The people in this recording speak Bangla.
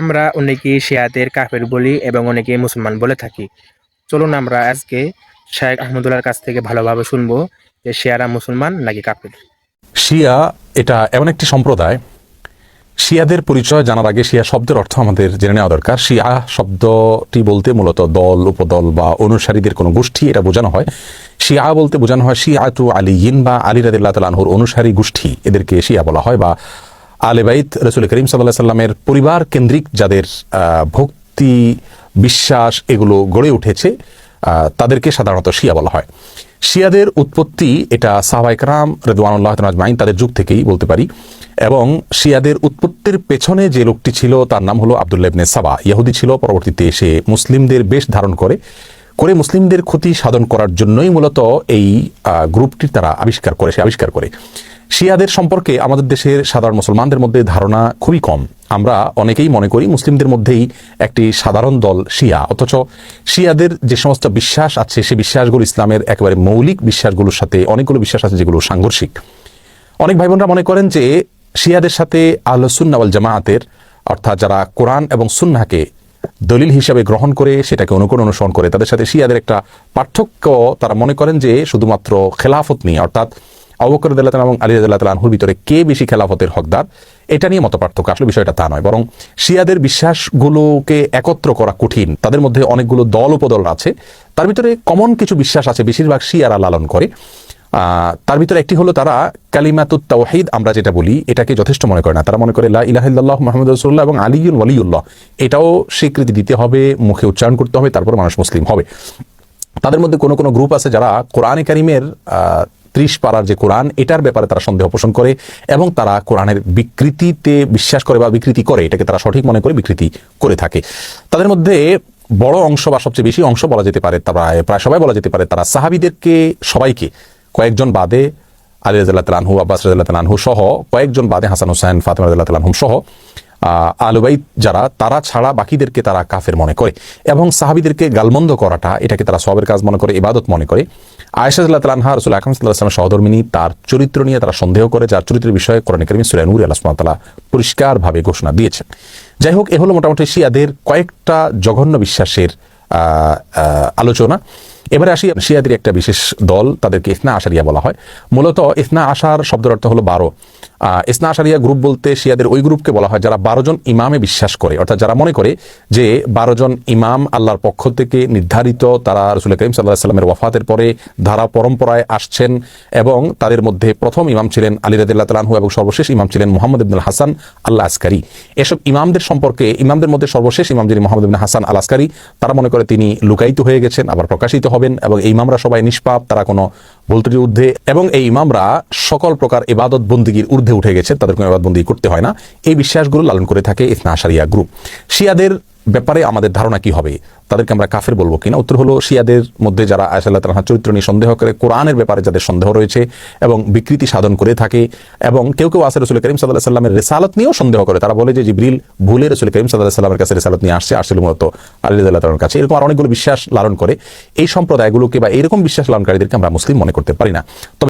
আমরা অনেকেই শিয়াদের কাফের বলি এবং অনেকেই মুসলমান বলে থাকি। চলুন আমরা আজকে শায়েখ আহমদুল্লাহর কাছ থেকে ভালোভাবে শুনবো যে শিয়ারা মুসলমান নাকি কাফের। শিয়া এটা এমন একটি সম্প্রদায়। শিয়াদের পরিচয় জানার আগে শিয়া শব্দের অর্থ আমাদের জেনে নেওয়া দরকার। শিয়া শব্দটি বলতে মূলত দল, উপদল বা অনুসারীদের কোনো গোষ্ঠী এটা বোঝানো হয়। শিয়া বলতে বোঝানো হয় শিয়াতু আলিয়িন বা আলী রাদিয়াল্লাহু তাআলা আনহুর অনুসারী গোষ্ঠী, এদেরকে শিয়া বলা হয়। বা আলে বাইত রাসূল করিম সাল্লাল্লাহু আলাইহি সাল্লামের পরিবার কেন্দ্রিক যাদের ভক্তি, বিশ্বাস এগুলো গড়ে উঠেছে তাদেরকে সাধারণত শিয়া বলা হয়। শিয়াদের উৎপত্তি এটা সাহাবায়ে কেরাম রিদওয়ানুল্লাহ তাআলা আজমাইন তাদের যুগ থেকেই বলতে পারি। এবং শিয়াদের উৎপত্তির পেছনে যে লোকটি ছিল তার নাম হলো আব্দুল্লাহ ইবনে সাবা। ইহুদি ছিল, পরবর্তীতে এসে মুসলিমদের বেশ ধারণ করে মুসলিমদের ক্ষতি সাধন করার জন্যই মূলত এই গ্রুপটি তারা আবিষ্কার করে। শিয়াদের সম্পর্কে আমাদের দেশের সাধারণ মুসলমানদের মধ্যে ধারণা খুবই কম। আমরা অনেকেই মনে করি মুসলিমদের মধ্যেই একটি সাধারণ দল শিয়া, অথচ শিয়াদের যে সমস্ত বিশ্বাস আছে সে বিশ্বাসগুলো ইসলামের একেবারে মৌলিক বিশ্বাসগুলোর সাথে অনেকগুলো বিশ্বাস আছে যেগুলো সাংঘর্ষিক। অনেক ভাই বোনরা মনে করেন যে শিয়াদের সাথে আহলে সুন্নাহ ওয়াল জামাআতের, অর্থাৎ যারা কোরআন এবং সুন্নাহকে দলিল হিসাবে গ্রহণ করে সেটাকে অনুসরণ করে, তাদের সাথে শিয়াদের একটা পার্থক্য তারা মনে করেন যে শুধুমাত্র খেলাফত নিয়ে, অর্থাৎ আবু বকর রাদিয়াল্লাহু তাআলা এবং আলী রাদিয়াল্লাহু তাআলা আনহুর ভিতরে কে বেশি খেলাফতের হকদার এটা নিয়ে মত পার্থক্য। আসলে বিষয়টা তা নয়, বরং শিয়াদের বিশ্বাসগুলোকে একত্র করা কঠিন। তাদের মধ্যে অনেকগুলো দল উপদল আছে, তার ভিতরে কমন কিছু বিশ্বাস আছে বেশিরভাগ শিয়ারা লালন করে। তার ভিতরে একটি হলো তারা কালিমাতুত তাওহীদ আমরা যেটা বলি এটাকে যথেষ্ট মনে করে না। তারা মনে করে লা ইলাহা ইল্লাল্লাহ মুহাম্মাদুর রাসূলুল্লাহ এবং আলিয়্যুন ওয়ালিয়ুল্লাহ এটাও স্বীকৃতি দিতে হবে, মুখে উচ্চারণ করতে হবে, তারপর মানুষ মুসলিম হবে। তাদের মধ্যে কোনো কোনো গ্রুপ আছে যারা কোরআনে কারিমের 30 পারার যে কোরআন এটার ব্যাপারে তারা সন্দেহ পোষণ করে এবং তারা কোরআনের বিকৃতিতে বিশ্বাস করে বা বিকৃতি করে, এটাকে তারা সঠিক মনে করে বিকৃতি করে থাকে। তাদের মধ্যে বড় অংশ বা সবচেয়ে বেশি অংশ বলা যেতে পারে, প্রায় সবাই বলা যেতে পারে, তারা সাহাবীদেরকে সবাইকে, কয়েকজন বাদে আলী রাদিয়াল্লাহু তাআলা আনহু, আব্বাস রাদিয়াল্লাহু তাআলা আনহু সহ, কয়েকজন বাদে হাসান হুসাইন, ফাতিমা রাদিয়াল্লাহু তাআলা আনহুম সহ আহলে বাইত যারা, তারা ছাড়া বাকিদেরকে তারা কাফের মনে করে এবং সাহাবীদেরকে গালমন্দ করাটা এটাকে তারা সওয়াবের কাজ মনে করে, ইবাদত মনে করে। আয়েশা রাদিয়াল্লাহু তাআলা আনহা রাসূল আকরাম সাল্লাল্লাহু আলাইহি ওয়াসাল্লামের সহধর্মিণী, তার চরিত্র নিয়ে তারা সন্দেহ করে, যার চরিত্রের বিষয়ে কোরআন কারীমে সূরা নূরে আল্লাহ সুবহানাহু ওয়া তাআলা পরিষ্কারভাবে ঘোষণা দিয়েছেন। যাই হোক, এ হলো মোটামুটি শিয়াদের কয়েকটা জঘন্য বিশ্বাসের আলোচনা। এবারে আসি শিয়াদের একটা বিশেষ দল, তাদেরকে ইসনা আশারিয়া বলা হয়। মূলত ইসনা আশার শব্দের অর্থ হলো 12। ইসনা আশারিয়া গ্রুপ বলতে শিয়াদের ওই গ্রুপকে বলা হয় যারা 12 জন ইমামে বিশ্বাস করে, অর্থাৎ যারা মনে করে যে 12 জন ইমাম আল্লাহর পক্ষ থেকে নির্ধারিত, তারা রাসূল করিম সাল্লাল্লাহু আলাইহি সাল্লামের ওয়াফাতের পরে ধারা পরম্পরায় আসছেন এবং তাদের মধ্যে প্রথম ইমাম ছিলেন আলী রাদিয়াল্লাহু তাআলা আনহু এবং সর্বশেষ ইমাম ছিলেন মুহাম্মদ ইবনুল হাসান আল আসকারী। এসব ইমামদের সম্পর্কে, ইমামদের মধ্যে সর্বশেষ ইমাম যিনি মুহাম্মদ ইবনে হাসান আল আসকারী, তারা মনে করে তিনি লুকায়িত হয়ে গেছেন, আবার প্রকাশিত হবেন এবং এই ইমামরা সবাই নিষ্পাপ, তারা কোনো ভুল-ত্রুটির ঊর্ধ্বে এবং এই ইমামরা সকল প্রকার ইবাদত বন্দেগীর ঊর্ধ্বে উঠে গেছে, তাদের কোনো ইবাদত বন্দেগী করতে হয় না। এই বিশ্বাসগুলো লালন করে থাকে ইসনা আশারিয়া গ্রুপ। শিয়াদের ব্যাপারে আমাদের ধারণা কি হবে, তাদেরকে আমরা কাফের বলবো কিনা? উত্তর হলো শিয়াদের মধ্যে যারা আয়েশা রাদিয়াল্লাহু তাআলার চরিত্র নিয়ে সন্দেহ করে, কোরআনের ব্যাপারে যাদের সন্দেহ রয়েছে এবং বিকৃতি সাধন করে থাকে, এবং কেউ কেউ আছে রাসূল করিম সাল্লাল্লাহু আলাইহি সাল্লামের রিসালাত নিয়েও সন্দেহ করে। তারা বলে যে জিবরিল ভুলে রাসূল করিম সাল্লাল্লাহু আলাইহি সাল্লামের কাছে রিসালাত নিয়ে আসছিল মূলত আলী রাদিয়াল্লাহু তাআলার কাছে। এরকম আর অনেকগুলো বিশ্বাস লালন করে। এই সম্প্রদায়গুলোকে বা এরকম বিশ্বাস লালনকারীদেরকে আমরা মুসলিম মনে করতে পারি না। তবে